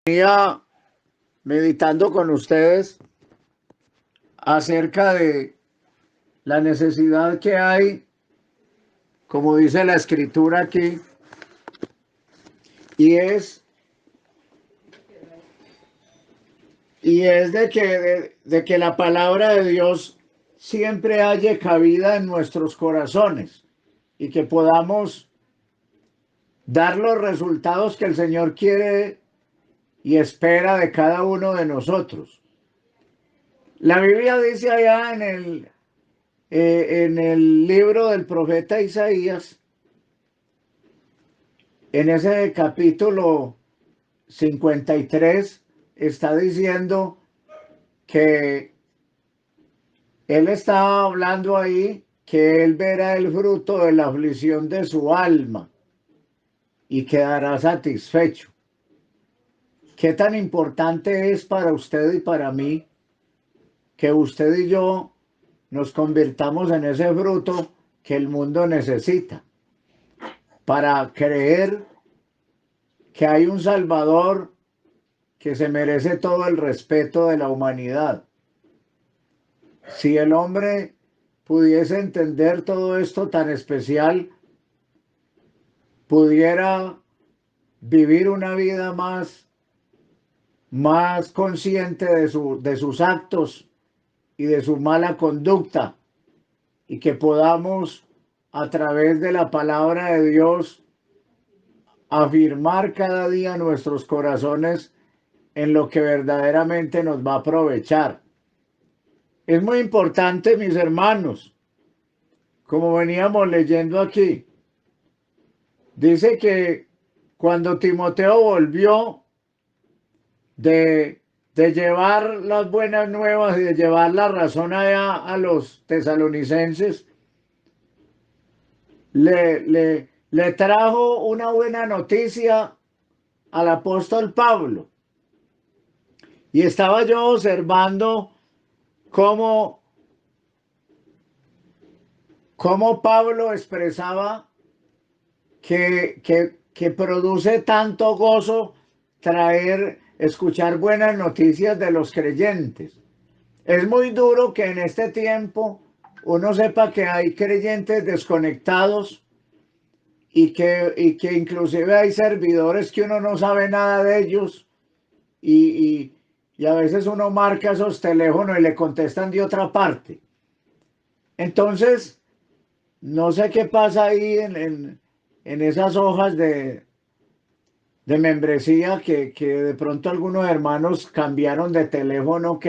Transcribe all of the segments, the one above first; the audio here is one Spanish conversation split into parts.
Venía meditando con ustedes acerca de la necesidad que hay, como dice la escritura aquí, y es, de que la palabra de Dios siempre haya cabida en nuestros corazones y que podamos dar los resultados que el Señor quiere y espera de cada uno de nosotros. La Biblia dice allá en el libro del profeta Isaías, en ese capítulo 53, está diciendo que él estaba hablando ahí que él verá el fruto de la aflicción de su alma y quedará satisfecho. ¿Qué tan importante es para usted y para mí que usted y yo nos convirtamos en ese fruto que el mundo necesita para creer que hay un Salvador que se merece todo el respeto de la humanidad? Si el hombre pudiese entender todo esto tan especial, pudiera vivir una vida más consciente de sus actos y de su mala conducta, y que podamos, a través de la palabra de Dios, afirmar cada día nuestros corazones en lo que verdaderamente nos va a aprovechar. Es muy importante, mis hermanos, como veníamos leyendo aquí, dice que cuando Timoteo volvió de llevar las buenas nuevas y de llevar la razón allá a los tesalonicenses, le trajo una buena noticia al apóstol Pablo. Y estaba yo observando cómo Pablo expresaba que produce tanto gozo escuchar buenas noticias de los creyentes. Es muy duro que en este tiempo uno sepa que hay creyentes desconectados y que inclusive hay servidores que uno no sabe nada de ellos y a veces uno marca esos teléfonos y le contestan de otra parte. Entonces, no sé qué pasa ahí en esas hojas de membresía que de pronto algunos hermanos cambiaron de teléfono,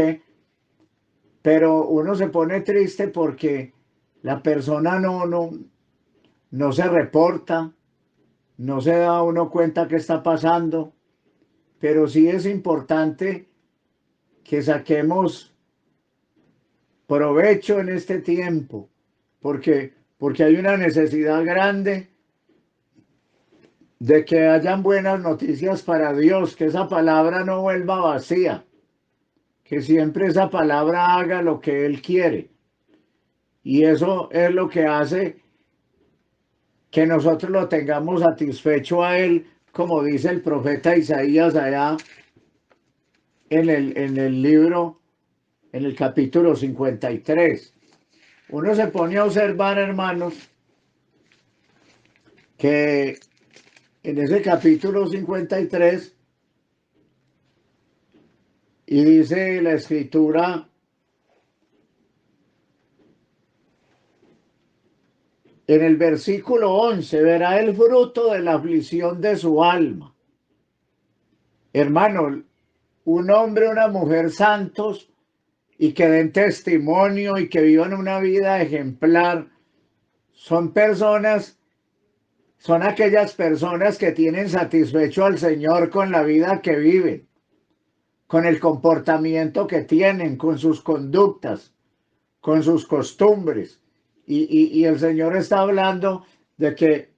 pero uno se pone triste porque la persona no se reporta, no se da uno cuenta qué está pasando, pero sí es importante que saquemos provecho en este tiempo, porque hay una necesidad grande de que hayan buenas noticias para Dios, que esa palabra no vuelva vacía, que siempre esa palabra haga lo que Él quiere. Y eso es lo que hace que nosotros lo tengamos satisfecho a Él, como dice el profeta Isaías allá en el libro, en el capítulo 53. Uno se pone a observar, hermanos, que en ese capítulo 53, y dice la escritura, en el versículo 11, verá el fruto de la aflicción de su alma. Hermano, un hombre, una mujer santos y que den testimonio y que vivan una vida ejemplar, son aquellas personas que tienen satisfecho al Señor con la vida que viven, con el comportamiento que tienen, con sus conductas, con sus costumbres. Y el Señor está hablando de que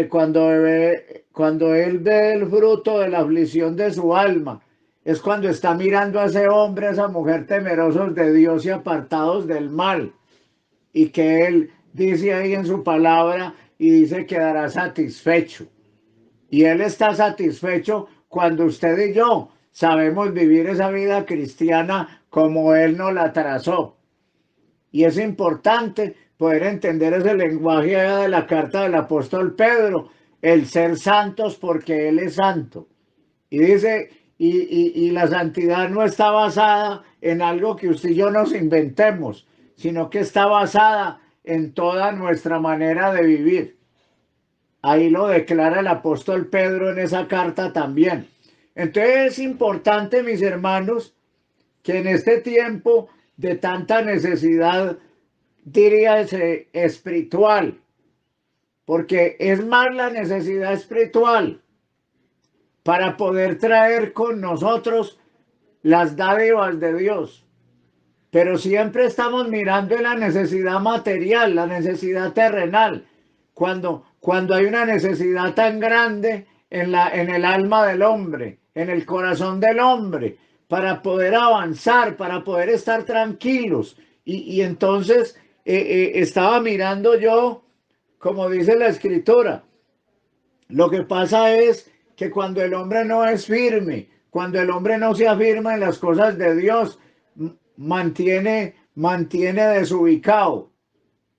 cuando Él ve el fruto de la aflicción de su alma, es cuando está mirando a ese hombre, a esa mujer temerosos de Dios y apartados del mal. Y que Él dice ahí en su palabra y dice quedará satisfecho. Y Él está satisfecho cuando usted y yo sabemos vivir esa vida cristiana como Él nos la trazó. Y es importante poder entender ese lenguaje de la carta del apóstol Pedro, el ser santos porque Él es santo. Y dice, y la santidad no está basada en algo que usted y yo nos inventemos, sino que está basada en toda nuestra manera de vivir. Ahí lo declara el apóstol Pedro en esa carta también. Entonces es importante, mis hermanos, que en este tiempo de tanta necesidad, diría espiritual, porque es más la necesidad espiritual para poder traer con nosotros las dádivas de Dios. Pero siempre estamos mirando en la necesidad material, la necesidad terrenal, cuando hay una necesidad tan grande en el alma del hombre, en el corazón del hombre, para poder avanzar, para poder estar tranquilos. Y entonces estaba mirando yo, como dice la escritura, lo que pasa es que cuando el hombre no es firme, cuando el hombre no se afirma en las cosas de Dios, mantiene desubicado,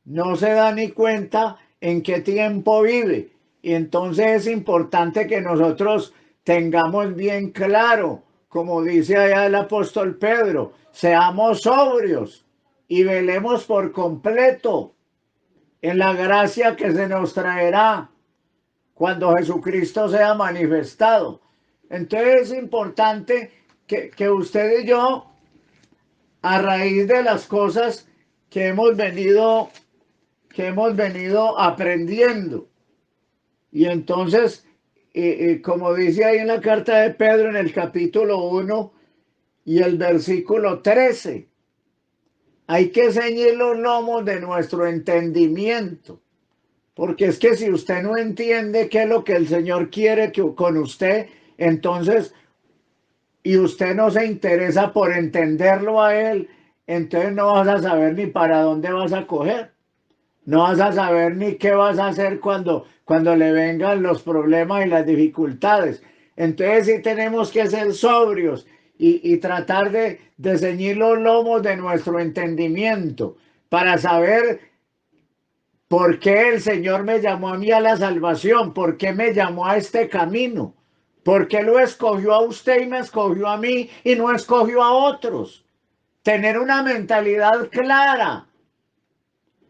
no se da ni cuenta en qué tiempo vive. Y entonces es importante que nosotros tengamos bien claro, como dice allá el apóstol Pedro, seamos sobrios y velemos por completo en la gracia que se nos traerá cuando Jesucristo sea manifestado. Entonces es importante que usted y yo, a raíz de las cosas que hemos venido aprendiendo, y entonces, como dice ahí en la carta de Pedro en el capítulo 1 y el versículo 13, hay que ceñir los lomos de nuestro entendimiento. Porque es que si usted no entiende qué es lo que el Señor quiere con usted, entonces, y usted no se interesa por entenderlo a Él, entonces no vas a saber ni para dónde vas a coger. No vas a saber ni qué vas a hacer cuando le vengan los problemas y las dificultades. Entonces sí tenemos que ser sobrios y tratar de ceñir los lomos de nuestro entendimiento para saber ¿por qué el Señor me llamó a mí a la salvación? ¿Por qué me llamó a este camino? ¿Por qué lo escogió a usted y me escogió a mí y no escogió a otros? Tener una mentalidad clara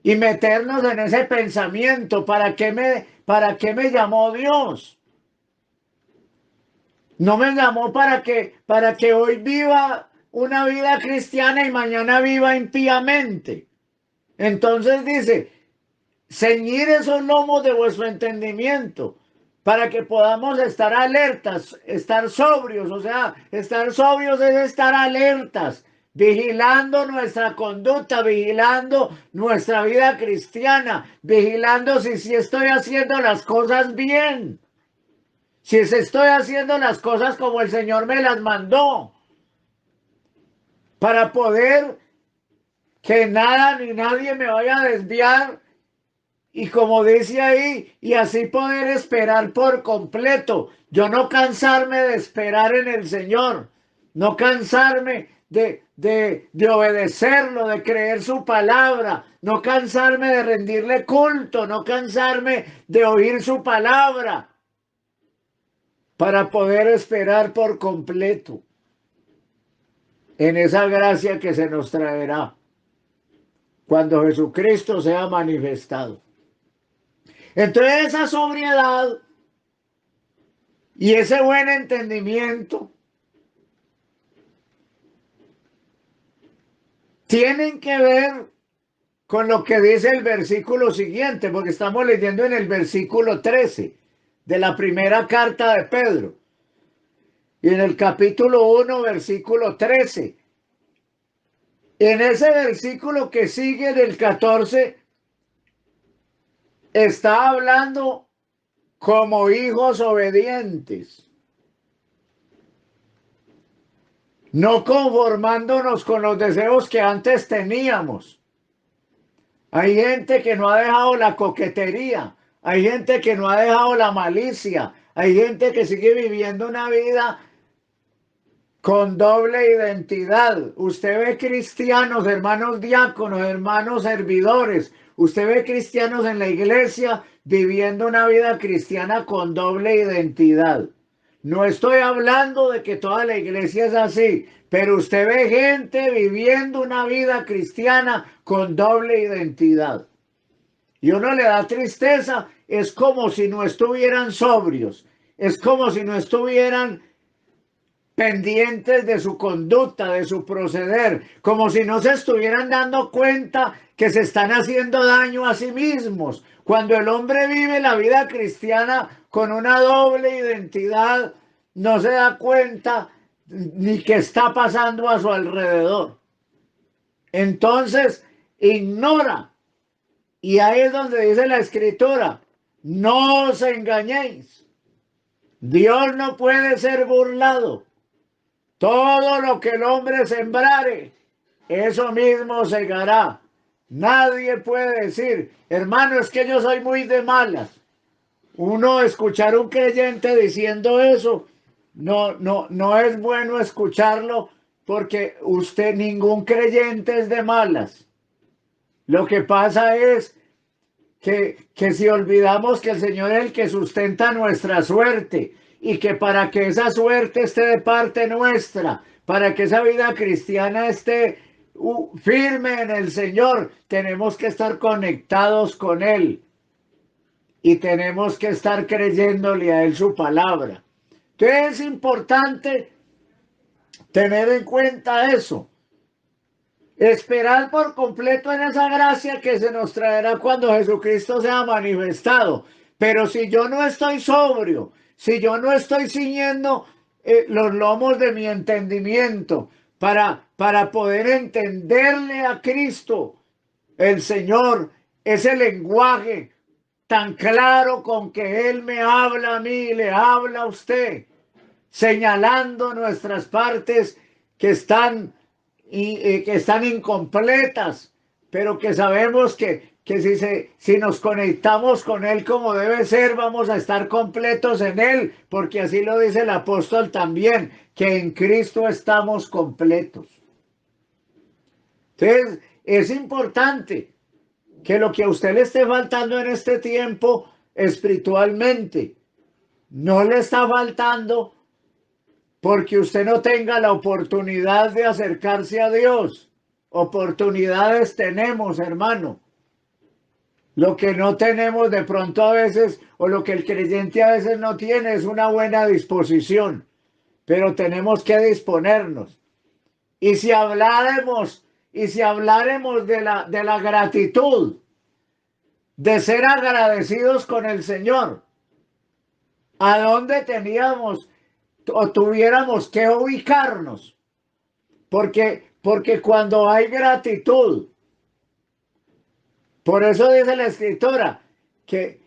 y meternos en ese pensamiento. ¿Para qué me llamó Dios? No me llamó para que hoy viva una vida cristiana y mañana viva impíamente. Entonces dice, ceñir esos lomos de vuestro entendimiento para que podamos estar alertas, estar sobrios. O sea, estar sobrios es estar alertas, vigilando nuestra conducta, vigilando nuestra vida cristiana, vigilando si estoy haciendo las cosas bien, si estoy haciendo las cosas como el Señor me las mandó, para poder que nada ni nadie me vaya a desviar. Y como dice ahí, y así poder esperar por completo. Yo no cansarme de esperar en el Señor. No cansarme de obedecerlo, de creer su palabra. No cansarme de rendirle culto. No cansarme de oír su palabra. Para poder esperar por completo en esa gracia que se nos traerá cuando Jesucristo sea manifestado. Entonces esa sobriedad y ese buen entendimiento tienen que ver con lo que dice el versículo siguiente, porque estamos leyendo en el versículo 13 de la primera carta de Pedro. Y en el capítulo 1, versículo 13. En ese versículo que sigue del 14, está hablando como hijos obedientes, no conformándonos con los deseos que antes teníamos. Hay gente que no ha dejado la coquetería, hay gente que no ha dejado la malicia, Hay gente que sigue viviendo una vida con doble identidad. Usted ve cristianos, hermanos diáconos, hermanos servidores. Usted ve cristianos en la iglesia viviendo una vida cristiana con doble identidad. No estoy hablando de que toda la iglesia es así, pero usted ve gente viviendo una vida cristiana con doble identidad. Y uno le da tristeza, es como si no estuvieran sobrios, es como si no estuvieran pendientes de su conducta, de su proceder, como si no se estuvieran dando cuenta que se están haciendo daño a sí mismos. Cuando el hombre vive la vida cristiana con una doble identidad, no se da cuenta ni qué está pasando a su alrededor. Entonces, ignora. Y ahí es donde dice la escritura, no os engañéis. Dios no puede ser burlado. Todo lo que el hombre sembrare, eso mismo segará. Nadie puede decir, hermano, es que yo soy muy de malas. Uno escuchar un creyente diciendo eso, no es bueno escucharlo porque usted, ningún creyente es de malas. Lo que pasa es que si olvidamos que el Señor es el que sustenta nuestra suerte y que para que esa suerte esté de parte nuestra, para que esa vida cristiana esté firme en el Señor, tenemos que estar conectados con Él y tenemos que estar creyéndole a Él su palabra. Entonces es importante tener en cuenta eso. Esperar por completo en esa gracia que se nos traerá cuando Jesucristo sea manifestado. Pero si yo no estoy sobrio, si yo no estoy ciñendo los lomos de mi entendimiento para poder entenderle a Cristo, el Señor, ese lenguaje tan claro con que Él me habla a mí, le habla a usted, señalando nuestras partes que están que están incompletas, pero que sabemos que si nos conectamos con Él como debe ser, vamos a estar completos en Él, porque así lo dice el apóstol también, que en Cristo estamos completos. Entonces, es importante que lo que a usted le esté faltando en este tiempo espiritualmente, no le está faltando porque usted no tenga la oportunidad de acercarse a Dios. Oportunidades tenemos, hermano. Lo que no tenemos de pronto a veces, o lo que el creyente a veces no tiene, es una buena disposición. Pero tenemos que disponernos. Y si habláramos de la gratitud, de ser agradecidos con el Señor, ¿a dónde teníamos o tuviéramos que ubicarnos? Porque cuando hay gratitud, por eso dice la escritora que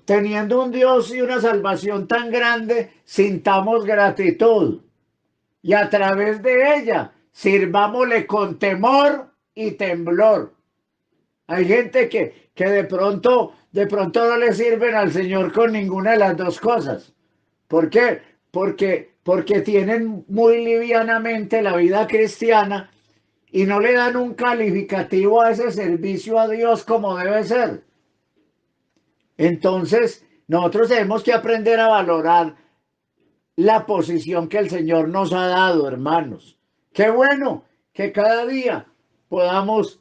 teniendo un Dios y una salvación tan grande, sintamos gratitud y a través de ella sirvámosle con temor y temblor. Hay gente que de pronto no le sirven al Señor con ninguna de las dos cosas. ¿Por qué? Porque tienen muy livianamente la vida cristiana y no le dan un calificativo a ese servicio a Dios como debe ser. Entonces, nosotros tenemos que aprender a valorar la posición que el Señor nos ha dado, hermanos. Qué bueno que cada día podamos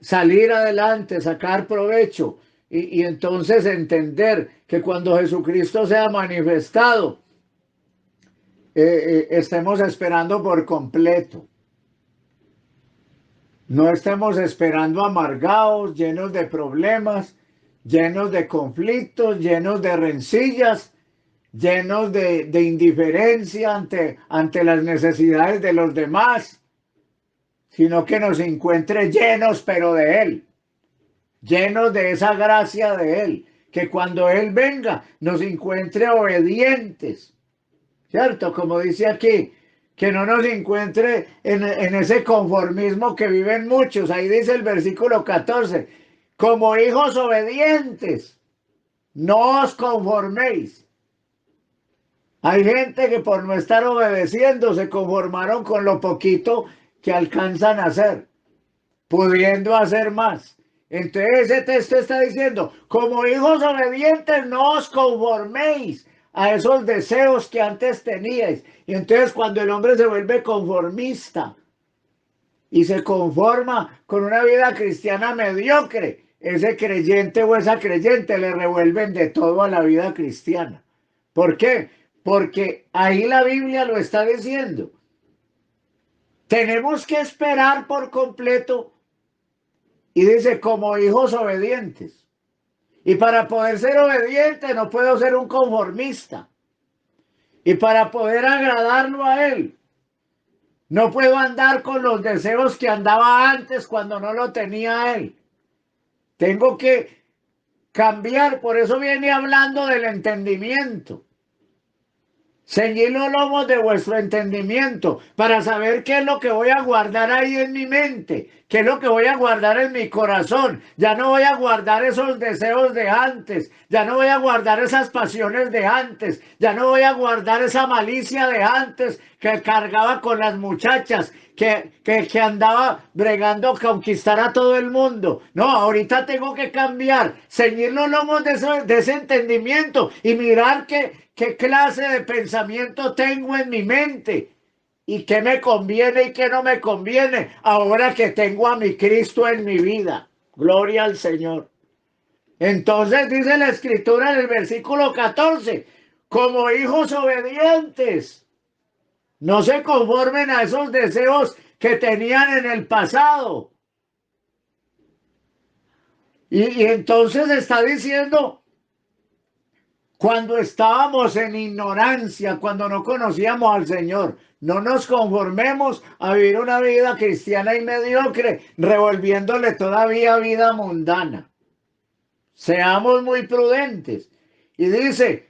salir adelante, sacar provecho y entonces entender que cuando Jesucristo sea manifestado, estemos esperando por completo. No estemos esperando amargados, llenos de problemas, llenos de conflictos, llenos de rencillas, llenos de indiferencia ante las necesidades de los demás, sino que nos encuentre llenos, pero de Él, llenos de esa gracia de Él, que cuando Él venga nos encuentre obedientes, ¿cierto? Como dice aquí, que no nos encuentre en ese conformismo que viven muchos. Ahí dice el versículo 14, como hijos obedientes, no os conforméis. Hay gente que por no estar obedeciendo se conformaron con lo poquito que alcanzan a hacer, pudiendo hacer más. Entonces ese texto está diciendo, como hijos obedientes no os conforméis a esos deseos que antes teníais. Y entonces cuando el hombre se vuelve conformista y se conforma con una vida cristiana mediocre, ese creyente o esa creyente le revuelven de todo a la vida cristiana. ¿Por qué? Porque ahí la Biblia lo está diciendo. Tenemos que esperar por completo. Y dice, como hijos obedientes. Y para poder ser obediente no puedo ser un conformista. Y para poder agradarlo a Él, no puedo andar con los deseos que andaba antes cuando no lo tenía Él. Tengo que cambiar, por eso viene hablando del entendimiento. Ceñid los lomos de vuestro entendimiento para saber qué es lo que voy a guardar ahí en mi mente, qué es lo que voy a guardar en mi corazón. Ya no voy a guardar esos deseos de antes, ya no voy a guardar esas pasiones de antes, ya no voy a guardar esa malicia de antes que cargaba con las muchachas, que andaba bregando a conquistar a todo el mundo. No, ahorita tengo que cambiar, ceñir los lomos de ese entendimiento y mirar qué clase de pensamiento tengo en mi mente y qué me conviene y qué no me conviene ahora que tengo a mi Cristo en mi vida. Gloria al Señor. Entonces dice la Escritura en el versículo 14, como hijos obedientes, no se conformen a esos deseos que tenían en el pasado. Y entonces está diciendo, cuando estábamos en ignorancia, cuando no conocíamos al Señor, no nos conformemos a vivir una vida cristiana y mediocre, revolviéndole todavía vida mundana. Seamos muy prudentes. Y dice,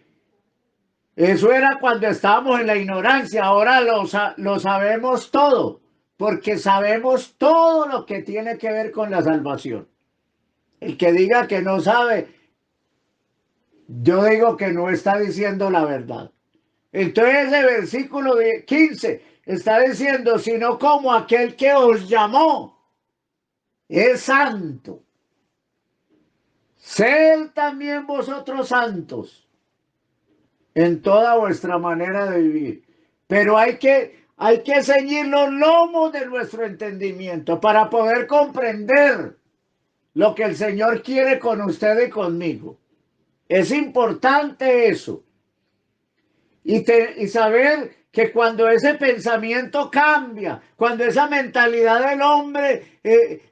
eso era cuando estábamos en la ignorancia, ahora lo sabemos todo, porque sabemos todo lo que tiene que ver con la salvación. El que diga que no sabe, yo digo que no está diciendo la verdad. Entonces ese versículo 15 está diciendo, sino como aquel que os llamó es santo. Sed también vosotros santos en toda vuestra manera de vivir. Pero hay que ceñir los lomos de nuestro entendimiento para poder comprender lo que el Señor quiere con usted y conmigo. Es importante eso. Y saber que cuando ese pensamiento cambia, cuando esa mentalidad del hombre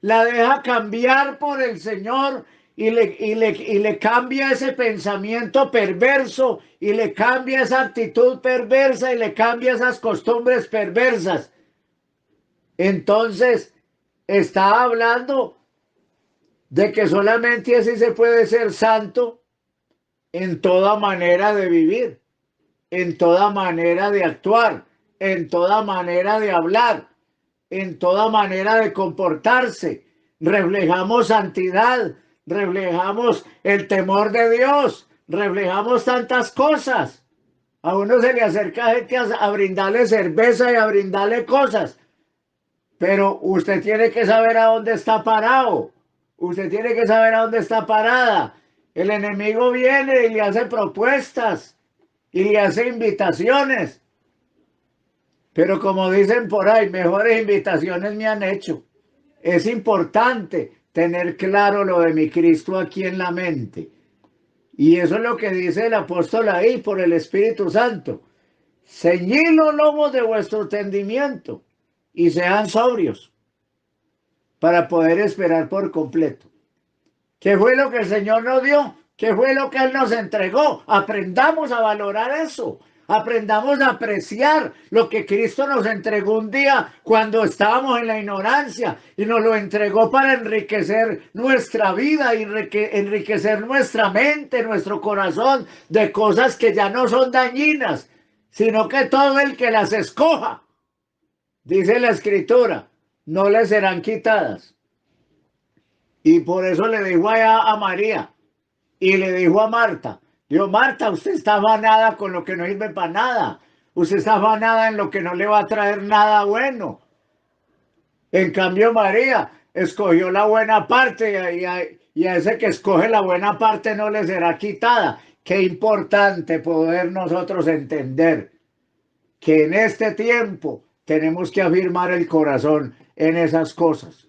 la deja cambiar por el Señor y le cambia ese pensamiento perverso y le cambia esa actitud perversa y le cambia esas costumbres perversas, entonces está hablando de que solamente así se puede ser santo en toda manera de vivir, en toda manera de actuar, en toda manera de hablar, en toda manera de comportarse. Reflejamos santidad, reflejamos el temor de Dios, reflejamos tantas cosas. A uno se le acerca gente a brindarle cerveza y a brindarle cosas, pero usted tiene que saber a dónde está parado. Usted tiene que saber a dónde está parada. El enemigo viene y le hace propuestas y le hace invitaciones. Pero como dicen por ahí, mejores invitaciones me han hecho. Es importante tener claro lo de mi Cristo aquí en la mente. Y eso es lo que dice el apóstol ahí por el Espíritu Santo. Ceñid los lomos de vuestro entendimiento y sean sobrios para poder esperar por completo. ¿Qué fue lo que el Señor nos dio? ¿Qué fue lo que Él nos entregó? Aprendamos a valorar eso. Aprendamos a apreciar lo que Cristo nos entregó un día cuando estábamos en la ignorancia y nos lo entregó para enriquecer nuestra vida y enriquecer nuestra mente, nuestro corazón de cosas que ya no son dañinas, sino que todo el que las escoja, dice la Escritura, no le serán quitadas. Y por eso le dijo a María y le dijo a Marta, dijo, Marta, usted está afanada con lo que no sirve para nada. Usted está afanada en lo que no le va a traer nada bueno. En cambio, María escogió la buena parte y a ese que escoge la buena parte no le será quitada. Qué importante poder nosotros entender que en este tiempo tenemos que afirmar el corazón en esas cosas.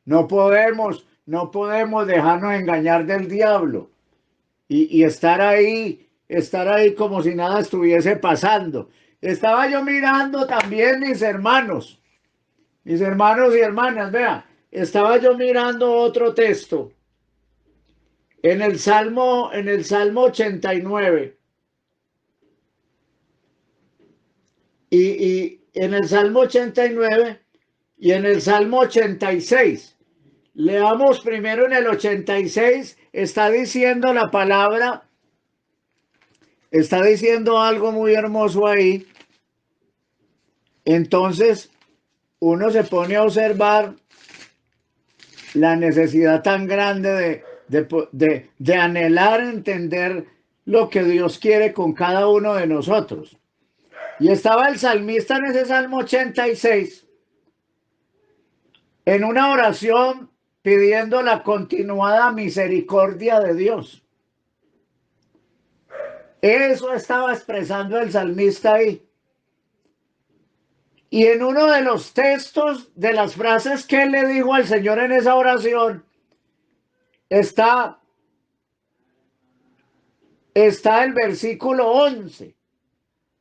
No podemos dejarnos engañar del diablo y estar ahí como si nada estuviese pasando. Estaba yo mirando también mis hermanos y hermanas, vea, estaba yo mirando otro texto en el Salmo 89 y en el Salmo 89 y en el Salmo 86. Leamos primero en el 86, está diciendo la palabra, está diciendo algo muy hermoso ahí. Entonces uno se pone a observar la necesidad tan grande de anhelar entender lo que Dios quiere con cada uno de nosotros. Y estaba el salmista en ese Salmo 86, en una oración pidiendo la continuada misericordia de Dios. Eso estaba expresando el salmista ahí. Y en uno de los textos de las frases que él le dijo al Señor en esa oración, está el versículo 11,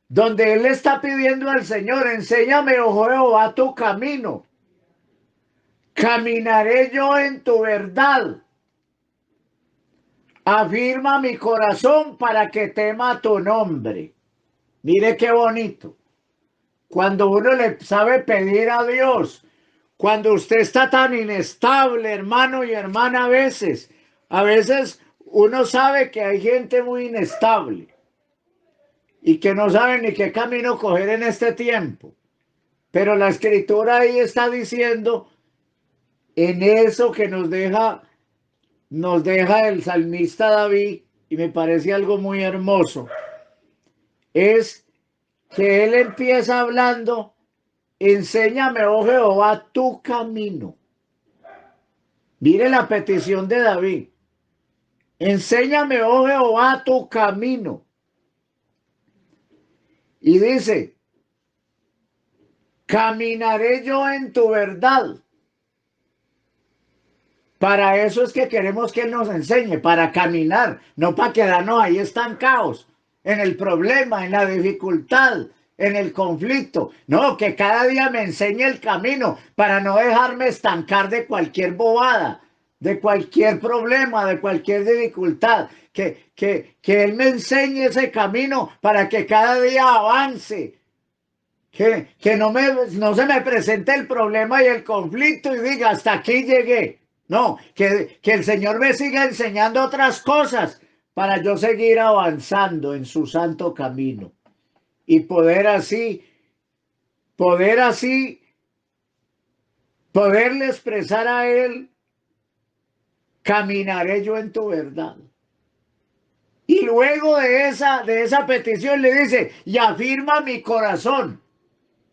donde él está pidiendo al Señor, enséñame, oh Jehová, tu camino, caminaré yo en tu verdad, afirma mi corazón para que tema tu nombre. Mire qué bonito. Cuando uno le sabe pedir a Dios, cuando usted está tan inestable, hermano y hermana, a veces uno sabe que hay gente muy inestable y que no sabe ni qué camino coger en este tiempo. Pero la escritura ahí está diciendo en eso que nos deja el salmista David, y me parece algo muy hermoso, es que él empieza hablando, enséñame, oh Jehová, tu camino. Mire la petición de David. Enséñame, oh Jehová, tu camino. Y dice, caminaré yo en tu verdad. Para eso es que queremos que Él nos enseñe, para caminar, no para quedarnos ahí estancados en el problema, en la dificultad, en el conflicto. No, que cada día me enseñe el camino para no dejarme estancar de cualquier bobada, de cualquier problema, de cualquier dificultad. Que Él me enseñe ese camino para que cada día avance. Que no se me presente el problema y el conflicto y diga, hasta aquí llegué. No, que el Señor me siga enseñando otras cosas para yo seguir avanzando en su santo camino y poder así, poderle expresar a Él, caminaré yo en tu verdad. Y luego de esa petición le dice, y afirma mi corazón,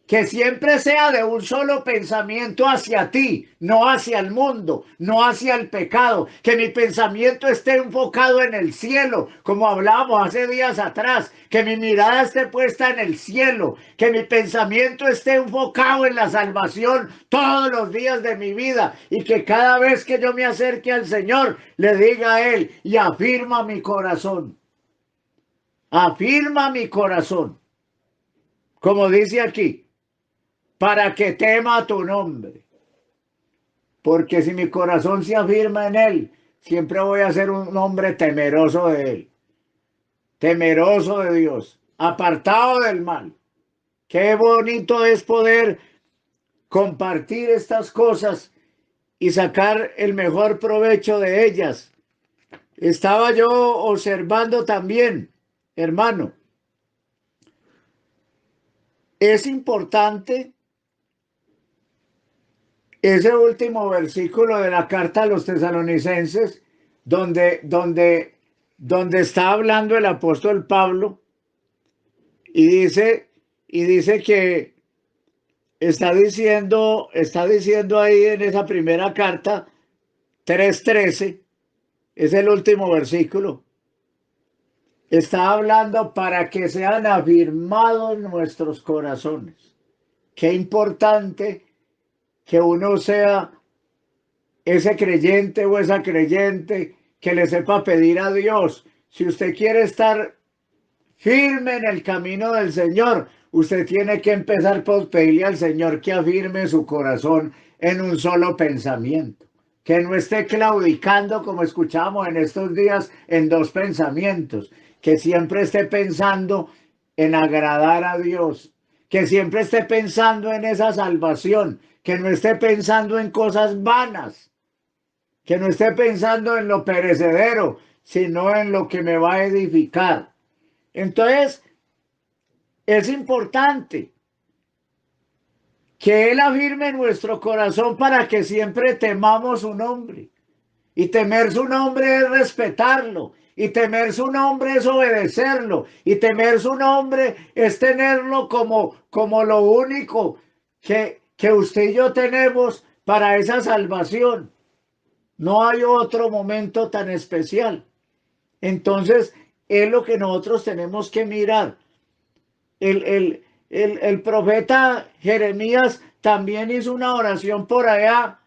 que siempre sea de un solo pensamiento hacia ti, no hacia el mundo, no hacia el pecado, que mi pensamiento esté enfocado en el cielo, como hablábamos hace días atrás, que mi mirada esté puesta en el cielo, que mi pensamiento esté enfocado en la salvación todos los días de mi vida y que cada vez que yo me acerque al Señor le diga a Él, y afirma mi corazón, como dice aquí, para que tema tu nombre. Porque si mi corazón se afirma en Él, siempre voy a ser un hombre temeroso de Él, temeroso de Dios, apartado del mal. Qué bonito es poder compartir estas cosas y sacar el mejor provecho de ellas. Estaba yo observando también, hermano, es importante ese último versículo de la carta a los tesalonicenses, donde está hablando el apóstol Pablo y dice que está diciendo ahí en esa primera carta, 3:13, es el último versículo. Está hablando para que sean afirmados nuestros corazones. Qué importante que uno sea ese creyente o esa creyente que le sepa pedir a Dios. Si usted quiere estar firme en el camino del Señor, usted tiene que empezar por pedirle al Señor que afirme su corazón en un solo pensamiento, que no esté claudicando como escuchamos en estos días en dos pensamientos, que siempre esté pensando en agradar a Dios, que siempre esté pensando en esa salvación, que no esté pensando en cosas vanas, que no esté pensando en lo perecedero, sino en lo que me va a edificar. Entonces, es importante que Él afirme nuestro corazón para que siempre temamos su nombre. Y temer su nombre es respetarlo. Y temer su nombre es obedecerlo. Y temer su nombre es tenerlo como lo único que usted y yo tenemos para esa salvación. No hay otro momento tan especial. Entonces, es lo que nosotros tenemos que mirar. El profeta Jeremías también hizo una oración por allá,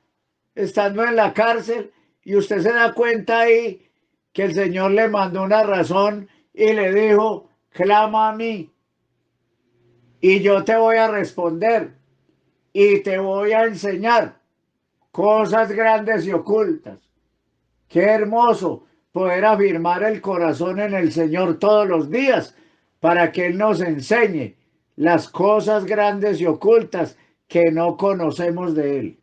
estando en la cárcel, y usted se da cuenta ahí que el Señor le mandó una razón y le dijo, clama a mí y yo te voy a responder y te voy a enseñar cosas grandes y ocultas. Qué hermoso poder afirmar el corazón en el Señor todos los días para que Él nos enseñe las cosas grandes y ocultas que no conocemos de Él.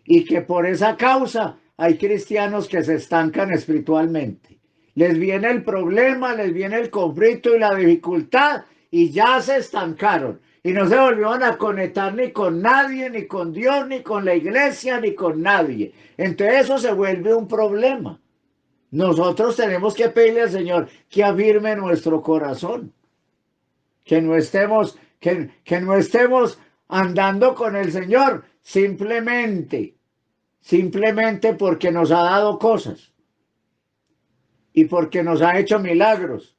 Y que por esa causa hay cristianos que se estancan espiritualmente. Les viene el problema, les viene el conflicto y la dificultad y ya se estancaron. Y no se volvieron a conectar ni con nadie, ni con Dios, ni con la iglesia, ni con nadie. Entonces eso se vuelve un problema. Nosotros tenemos que pedirle al Señor que afirme nuestro corazón, que no estemos andando con el Señor simplemente porque nos ha dado cosas y porque nos ha hecho milagros.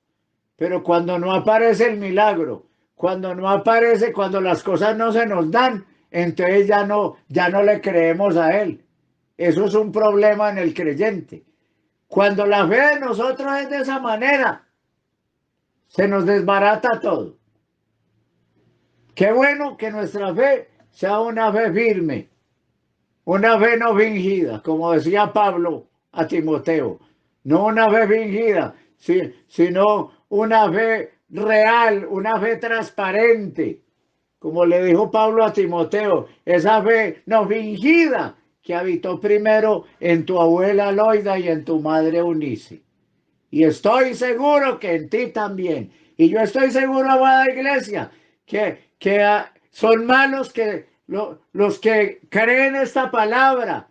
Pero cuando no aparece el milagro, cuando no aparece, cuando las cosas no se nos dan, entonces ya no le creemos a Él. Eso es un problema en el creyente. Cuando la fe de nosotros es de esa manera, se nos desbarata todo. Qué bueno que nuestra fe sea una fe firme, una fe no fingida, como decía Pablo a Timoteo. No una fe fingida, sino una fe real, una fe transparente. Como le dijo Pablo a Timoteo, esa fe no fingida que habitó primero en tu abuela Loida y en tu madre Eunice. Y estoy seguro que en ti también. Y yo estoy seguro, amada iglesia, que son malos los que creen esta palabra.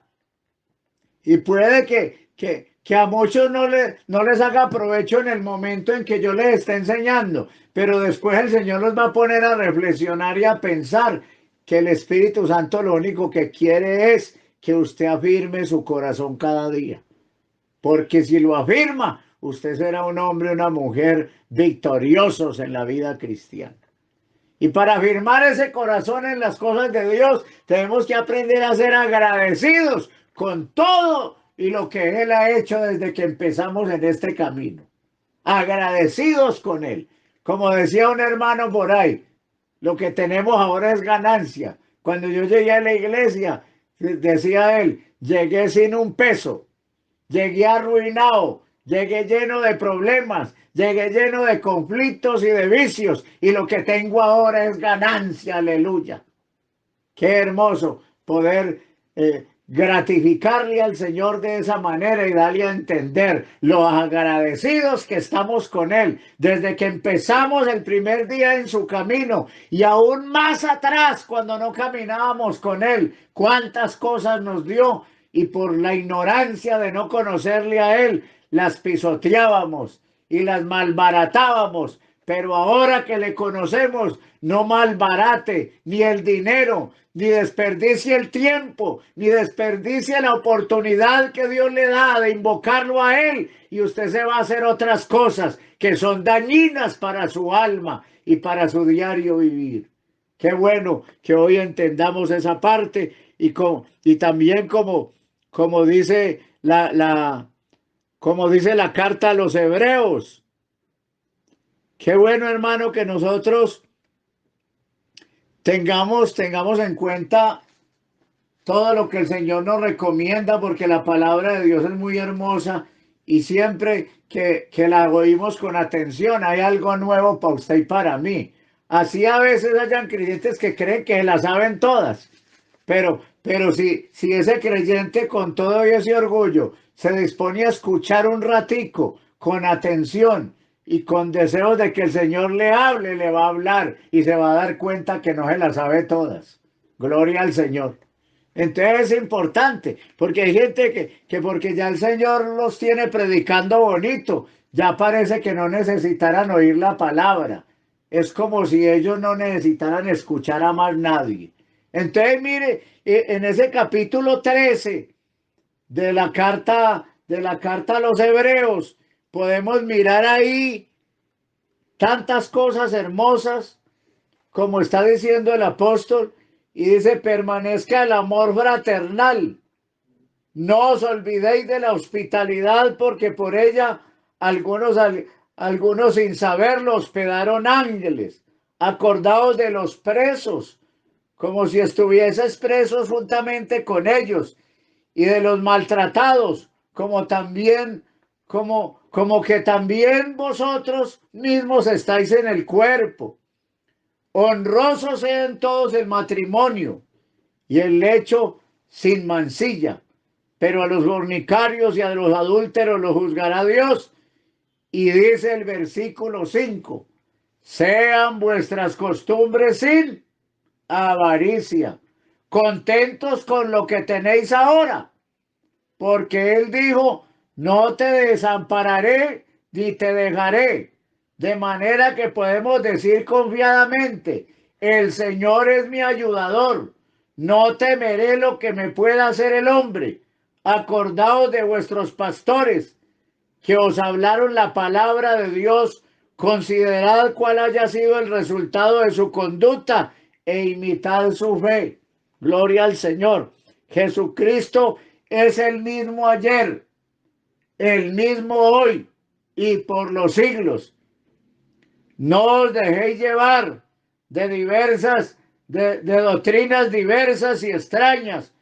Y puede que a muchos no les haga provecho en el momento en que yo les esté enseñando. Pero después el Señor los va a poner a reflexionar y a pensar que el Espíritu Santo lo único que quiere es que usted afirme su corazón cada día. Porque si lo afirma, usted será un hombre o una mujer victoriosos en la vida cristiana. Y para afirmar ese corazón en las cosas de Dios, tenemos que aprender a ser agradecidos con todo y lo que Él ha hecho desde que empezamos en este camino. Agradecidos con Él. Como decía un hermano por ahí, lo que tenemos ahora es ganancia. Cuando yo llegué a la iglesia, decía él, llegué sin un peso. Llegué arruinado, llegué lleno de problemas, llegué lleno de conflictos y de vicios, y lo que tengo ahora es ganancia, aleluya. Qué hermoso poder gratificarle al Señor de esa manera y darle a entender los agradecidos que estamos con Él, desde que empezamos el primer día en su camino y aún más atrás cuando no caminábamos con Él, cuántas cosas nos dio y por la ignorancia de no conocerle a Él, las pisoteábamos y las malbaratábamos. Pero ahora que le conocemos, no malbarate ni el dinero, ni desperdicie el tiempo, ni desperdicie la oportunidad que Dios le da de invocarlo a Él. Y usted se va a hacer otras cosas que son dañinas para su alma y para su diario vivir. Qué bueno que hoy entendamos esa parte y también como dice como dice la carta a los hebreos. Qué bueno, hermano, que nosotros tengamos en cuenta todo lo que el Señor nos recomienda, porque la palabra de Dios es muy hermosa y siempre que la oímos con atención hay algo nuevo para usted y para mí. Así a veces hayan creyentes que creen que las saben todas, pero si ese creyente con todo ese orgullo se dispone a escuchar un ratico con atención y con deseos de que el Señor le hable, le va a hablar y se va a dar cuenta que no se las sabe todas. Gloria al Señor. Entonces es importante, porque hay gente que porque ya el Señor los tiene predicando bonito, ya parece que no necesitaran oír la palabra. Es como si ellos no necesitaran escuchar a más nadie. Entonces, mire, en ese capítulo 13 de la carta a los hebreos, podemos mirar ahí tantas cosas hermosas, como está diciendo el apóstol, y dice, permanezca el amor fraternal. No os olvidéis de la hospitalidad, porque por ella algunos sin saberlo hospedaron ángeles. Acordaos de los presos, como si estuvieses presos juntamente con ellos, y de los maltratados, como que también vosotros mismos estáis en el cuerpo. Honrosos sean todos el matrimonio y el lecho sin mancilla, pero a los fornicarios y a los adúlteros los juzgará Dios. Y dice el versículo 5, sean vuestras costumbres sin avaricia, contentos con lo que tenéis ahora, porque Él dijo, no te desampararé ni te dejaré. De manera que podemos decir confiadamente, el Señor es mi ayudador, no temeré lo que me pueda hacer el hombre. Acordaos de vuestros pastores que os hablaron la palabra de Dios, considerad cuál haya sido el resultado de su conducta e imitad su fe. Gloria al Señor. Jesucristo es el mismo ayer, el mismo hoy y por los siglos. No os dejéis llevar de doctrinas diversas y extrañas,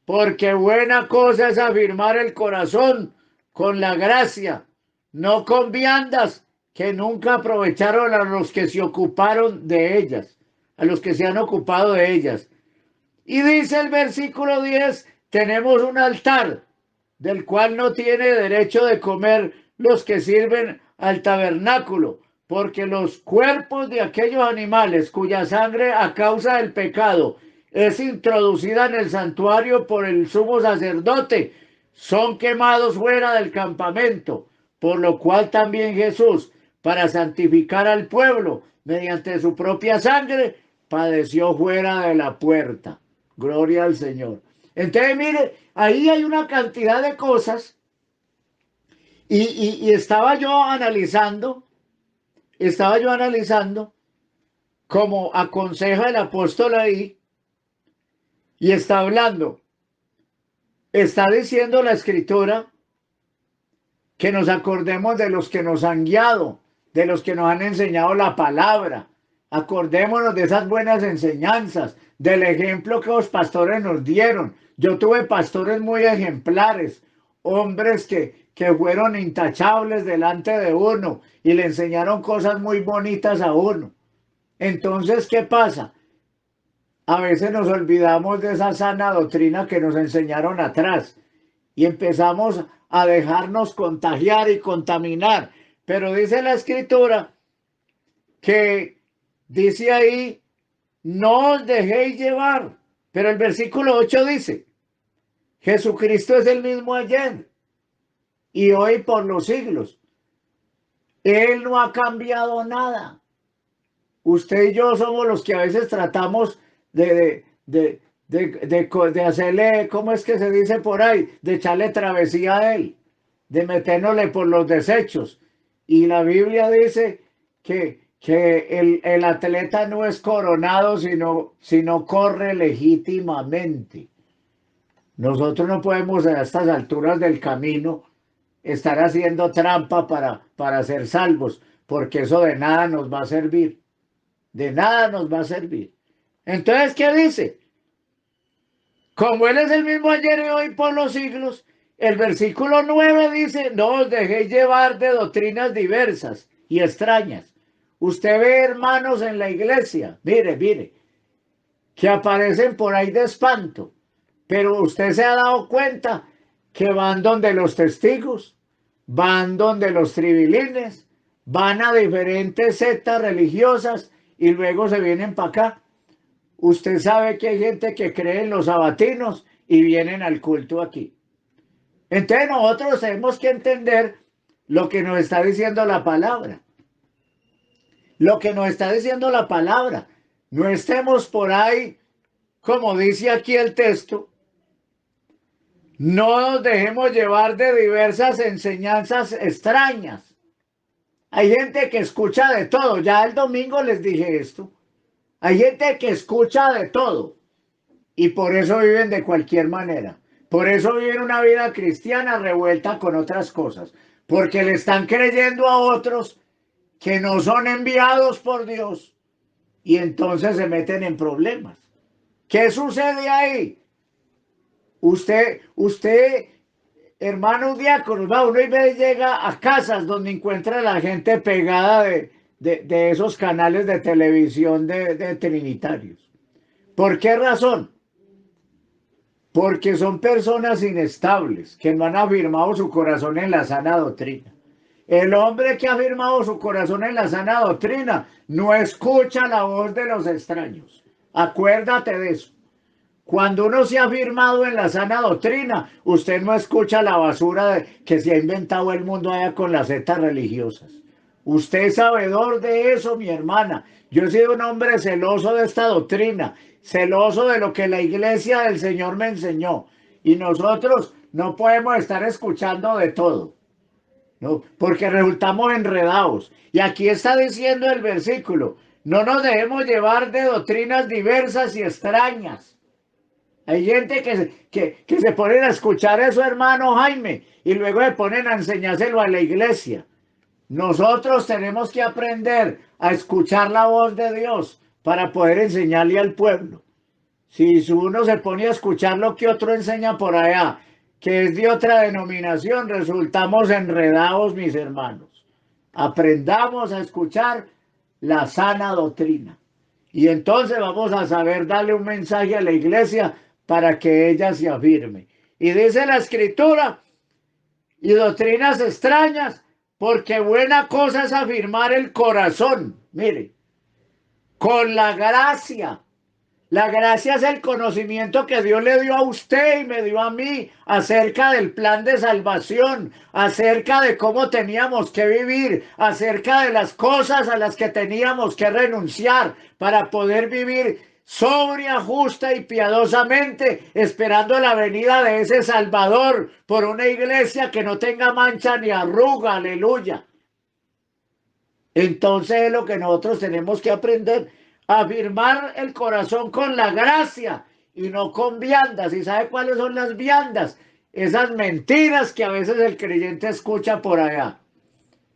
porque buena cosa es afirmar el corazón con la gracia, no con viandas que nunca aprovecharon a los que se ocuparon de ellas, a los que se han ocupado de ellas. Y dice el versículo 10, tenemos un altar del cual no tiene derecho de comer los que sirven al tabernáculo, porque los cuerpos de aquellos animales cuya sangre a causa del pecado es introducida en el santuario por el sumo sacerdote, son quemados fuera del campamento, por lo cual también Jesús, para santificar al pueblo mediante su propia sangre, padeció fuera de la puerta. Gloria al Señor. Entonces, mire, ahí hay una cantidad de cosas y estaba yo analizando como aconseja el apóstol ahí y está hablando, está diciendo la escritura que nos acordemos de los que nos han guiado, de los que nos han enseñado la palabra. Acordémonos de esas buenas enseñanzas, del ejemplo que los pastores nos dieron. Yo tuve pastores muy ejemplares, hombres que fueron intachables delante de uno y le enseñaron cosas muy bonitas a uno. Entonces, ¿qué pasa? a veces nos olvidamos de esa sana doctrina que nos enseñaron atrás y empezamos a dejarnos contagiar y contaminar. Pero dice la escritura que dice ahí, no os dejéis llevar. Pero el versículo 8 dice, Jesucristo es el mismo ayer y hoy por los siglos. Él no ha cambiado nada. Usted y yo somos los que a veces tratamos de hacerle, ¿cómo es que se dice por ahí? De echarle travesía a él, de metérnosle por los desechos. Y la Biblia dice que el atleta no es coronado, sino corre legítimamente. Nosotros no podemos a estas alturas del camino estar haciendo trampa para ser salvos, porque eso de nada nos va a servir. De nada nos va a servir. Entonces, ¿qué dice? Como Él es el mismo ayer y hoy por los siglos, el versículo 9 dice, no os dejéis llevar de doctrinas diversas y extrañas. Usted ve hermanos en la iglesia, mire, que aparecen por ahí de espanto, pero usted se ha dado cuenta que van donde los testigos, van donde los tribilines, van a diferentes sectas religiosas y luego se vienen para acá. Usted sabe que hay gente que cree en los sabatinos y vienen al culto aquí. Entonces nosotros tenemos que entender lo que nos está diciendo la palabra. Lo que nos está diciendo la palabra. No estemos por ahí, como dice aquí el texto, no nos dejemos llevar de diversas enseñanzas extrañas. Hay gente que escucha de todo. Ya el domingo les dije esto. Hay gente que escucha de todo y por eso viven de cualquier manera. Por eso viven una vida cristiana revuelta con otras cosas. Porque le están creyendo a otros que no son enviados por Dios y entonces se meten en problemas. ¿Qué sucede ahí? Usted, hermano diácono, va, uno y ve, llega a casas donde encuentra a la gente pegada de esos canales de televisión de trinitarios. ¿Por qué razón? Porque son personas inestables, que no han afirmado su corazón en la sana doctrina. El hombre que ha afirmado su corazón en la sana doctrina no escucha la voz de los extraños. Acuérdate de eso. Cuando uno se ha afirmado en la sana doctrina, usted no escucha la basura que se ha inventado el mundo allá con las sectas religiosas. Usted es sabedor de eso, mi hermana. Yo he sido un hombre celoso de esta doctrina, celoso de lo que la iglesia del Señor me enseñó. Y nosotros no podemos estar escuchando de todo, ¿no? Porque resultamos enredados. Y aquí está diciendo el versículo, no nos dejemos llevar de doctrinas diversas y extrañas. Hay gente que se ponen a escuchar eso, hermano Jaime, y luego se ponen a enseñárselo a la iglesia. Nosotros tenemos que aprender a escuchar la voz de Dios para poder enseñarle al pueblo. Si uno se pone a escuchar lo que otro enseña por allá, que es de otra denominación, resultamos enredados, mis hermanos. Aprendamos a escuchar la sana doctrina. Y entonces vamos a saber darle un mensaje a la iglesia para que ella se afirme. Y dice la escritura, y doctrinas extrañas, porque buena cosa es afirmar el corazón. Mire, con la gracia. La gracia es el conocimiento que Dios le dio a usted y me dio a mí acerca del plan de salvación, acerca de cómo teníamos que vivir, acerca de las cosas a las que teníamos que renunciar para poder vivir sobria, justa y piadosamente, esperando la venida de ese Salvador por una iglesia que no tenga mancha ni arruga, aleluya. Entonces es lo que nosotros tenemos que aprender, afirmar el corazón con la gracia y no con viandas. ¿Y sabe cuáles son las viandas? Esas mentiras que a veces el creyente escucha por allá,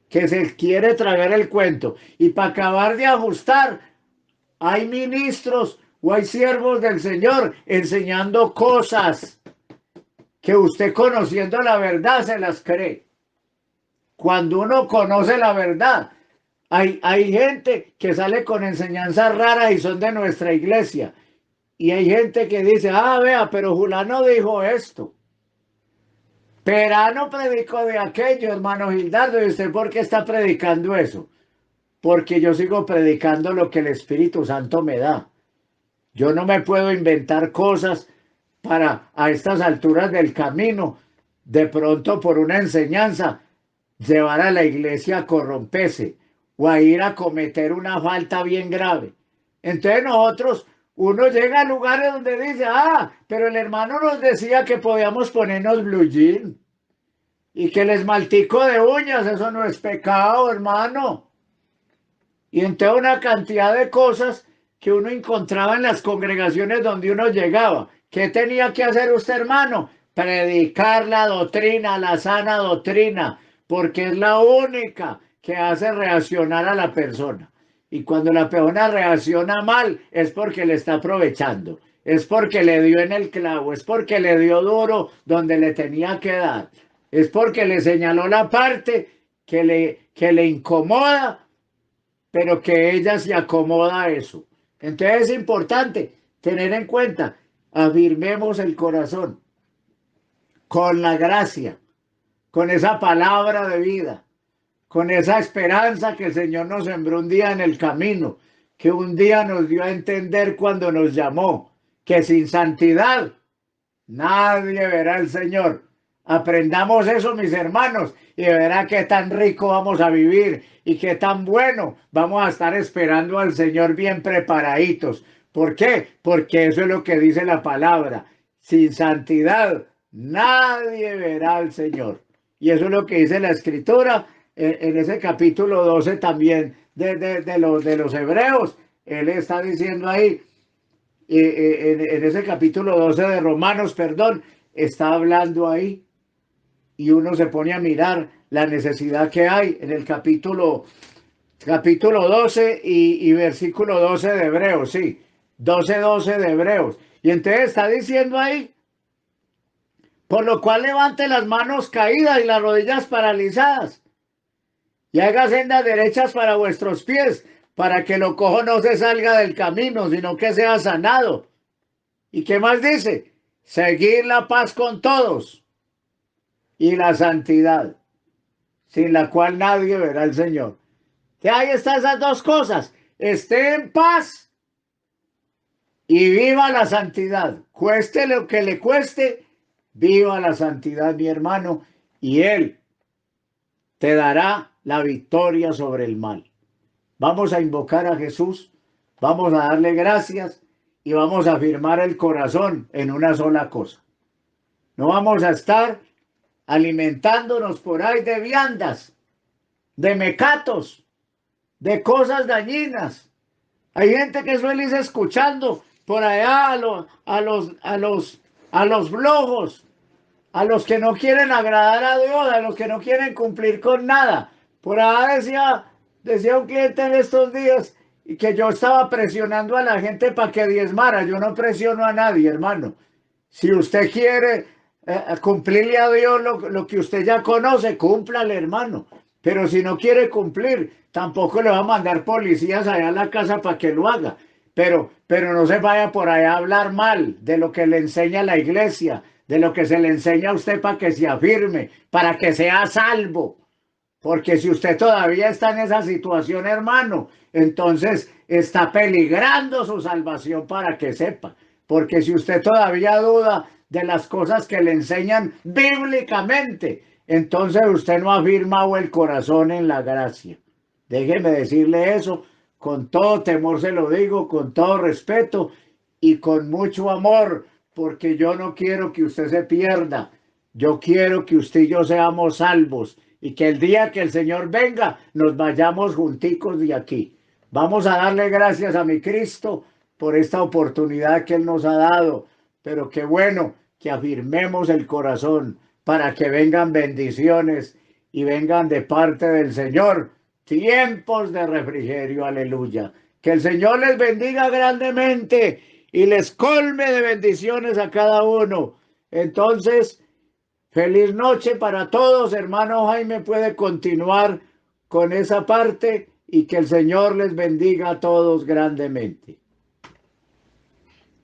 que se quiere tragar el cuento. Y para acabar de ajustar, hay ministros o hay siervos del Señor enseñando cosas que usted conociendo la verdad se las cree. Cuando uno conoce la verdad, hay gente que sale con enseñanzas raras y son de nuestra iglesia. Y hay gente que dice, ah, vea, pero Julano dijo esto. Perano predicó de aquello, hermano Gildardo. ¿Y usted por qué está predicando eso? Porque yo sigo predicando lo que el Espíritu Santo me da. Yo no me puedo inventar cosas para a estas alturas del camino, de pronto por una enseñanza, llevar a la iglesia a corromperse o a ir a cometer una falta bien grave. Entonces nosotros, uno llega a lugares donde dice, ah, pero el hermano nos decía que podíamos ponernos blue jean y que el esmaltico de uñas, eso no es pecado, hermano. Y entonces una cantidad de cosas que uno encontraba en las congregaciones donde uno llegaba. ¿Qué tenía que hacer usted, hermano? Predicar la doctrina, la sana doctrina, porque es la única que hace reaccionar a la persona. Y cuando la persona reacciona mal, es porque le está aprovechando, es porque le dio en el clavo, es porque le dio duro donde le tenía que dar, es porque le señaló la parte que le incomoda, pero que ella se acomoda a eso. Entonces es importante tener en cuenta, afirmemos el corazón con la gracia, con esa palabra de vida, con esa esperanza que el Señor nos sembró un día en el camino, que un día nos dio a entender cuando nos llamó, que sin santidad nadie verá al Señor. Aprendamos eso, mis hermanos, y verá qué tan rico vamos a vivir y qué tan bueno vamos a estar esperando al Señor bien preparaditos. ¿Por qué? Porque eso es lo que dice la palabra. Sin santidad nadie verá al Señor. Y eso es lo que dice la Escritura en ese capítulo 12 también de los Hebreos. Él está diciendo ahí, en ese capítulo 12 de Romanos, perdón, está hablando ahí y uno se pone a mirar la necesidad que hay en el capítulo 12 y versículo 12 de Hebreos, sí, 12 de Hebreos. Y entonces está diciendo ahí, por lo cual levante las manos caídas y las rodillas paralizadas y haga sendas derechas para vuestros pies, para que lo cojo no se salga del camino, sino que sea sanado. ¿Y qué más dice? Seguir la paz con todos y la santidad, sin la cual nadie verá al Señor. Que ahí están esas dos cosas. Esté en paz y viva la santidad. Cueste lo que le cueste, viva la santidad, mi hermano, y Él te dará la victoria sobre el mal. Vamos a invocar a Jesús, vamos a darle gracias y vamos a firmar el corazón en una sola cosa. No vamos a estar alimentándonos por ahí de viandas, de mecatos, de cosas dañinas. Hay gente que suele ir escuchando por allá a los blogos, a los que no quieren agradar a Dios, a los que no quieren cumplir con nada. Por allá decía un cliente en estos días y que yo estaba presionando a la gente para que diezmara. Yo no presiono a nadie, hermano. Si usted quiere cumplirle a Dios lo que usted ya conoce, cúmplale, hermano. Pero si no quiere cumplir, tampoco le va a mandar policías allá a la casa para que lo haga. Pero no se vaya por allá a hablar mal de lo que le enseña la iglesia, de lo que se le enseña a usted para que se afirme, para que sea salvo. Porque si usted todavía está en esa situación, hermano, entonces está peligrando su salvación, para que sepa. Porque si usted todavía duda de las cosas que le enseñan bíblicamente, entonces usted no ha firmado el corazón en la gracia. Déjeme decirle eso, con todo temor se lo digo, con todo respeto y con mucho amor, porque yo no quiero que usted se pierda. Yo quiero que usted y yo seamos salvos y que el día que el Señor venga nos vayamos junticos de aquí. Vamos a darle gracias a mi Cristo por esta oportunidad que Él nos ha dado, pero qué bueno que afirmemos el corazón para que vengan bendiciones y vengan de parte del Señor tiempos de refrigerio, aleluya. Que el Señor les bendiga grandemente y les colme de bendiciones a cada uno. Entonces, feliz noche para todos. Hermano Jaime puede continuar con esa parte y que el Señor les bendiga a todos grandemente.